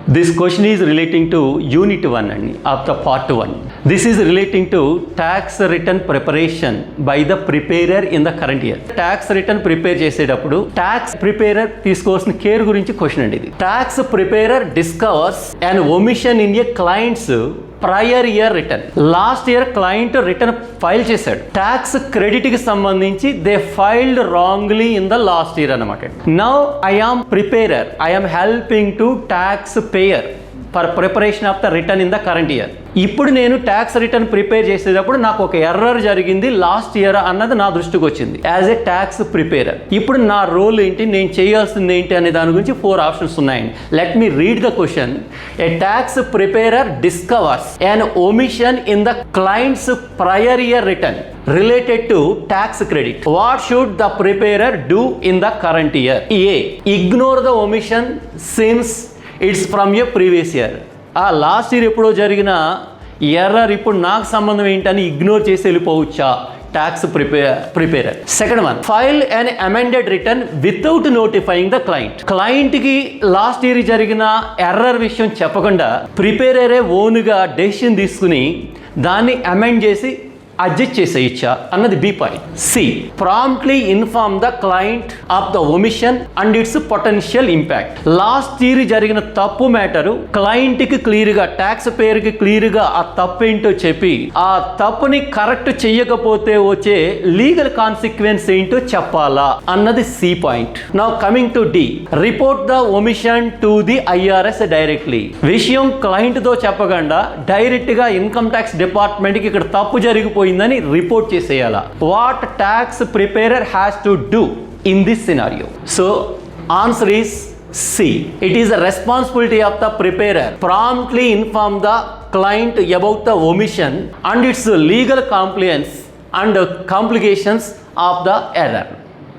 This question is relating to Unit 1 of the Part 1. This is relating to tax return preparation by the preparer in the current year. Tax return prepare చేసేటప్పుడు tax preparer తీసుకోవాల్సిన care గురించి question అండి ఇది. Tax preparer discovers an omission in a client's prior year return. Last year client return file చేశాడు. Tax credit కి సంబంధించి they filed wrongly in the last year అనమాట. Now I am preparer, I am helping to tax payer for preparation of the return in the current year. ఇప్పుడు నేను tax return prepare చేసేటప్పుడు నాకు ఒక error జరిగింది last year అన్నది నా దృష్టికి వచ్చింది యాజ్ ఎ ట్యాక్స్ ప్రిపేరర్. ఇప్పుడు నా రోల్ ఏంటి, నేను చేయాల్సింది ఏంటి అనే దాని గురించి 4 ఆప్షన్స్ ఉన్నాయండి. Let me read the question. A tax preparer discovers an omission in the client's prior year return related to tax credit. What should the preparer do in the current year? A. Ignore the omission since it's from a previous year. Last year ఎప్పుడో జరిగిన error ఇప్పుడు నాకు సంబంధం ఏంటని ignore చేసి వెళ్ళిపోవచ్చా tax preparer. Second one, file an amended return without notifying the client. క్లయింట్కి last year జరిగిన ఎర్రర్ విషయం చెప్పకుండా ప్రిపేరరే ఓన్గా డెసిషన్ తీసుకుని దాన్ని అమెండ్ చేసి అడ్జస్ట్ చేసేయచ్చా అన్నది B point. C, promptly inform the client of the omission and its potential impact. Last year జరిగిన తప్పు మ్యాటరు క్లయింట్కి క్లియర్గా, ట్యాక్స్ పేరుకి క్లియర్గా ఆ తప్పు ఏంటో చెప్పి ఆ తప్పుని కరెక్ట్ చెయ్యకపోతే వచ్చే లీగల్ కాన్సిక్వెన్స్ ఏంటో చెప్పాలా అన్నది C point. Now coming to D, report the omission to the IRS directly. విషయం క్లయింట్ తో చెప్పకుండా డైరెక్ట్ గా ఇన్కమ్ ట్యాక్స్ డిపార్ట్మెంట్ కి ఇక్కడ తప్పు జరిగిపోయిందని రిపోర్ట్ చేసేయాలా. What tax preparer has to do in this scenario? So answer is C. It is the responsibility of the preparer promptly inform the client about the omission and its legal compliance and complications of the error.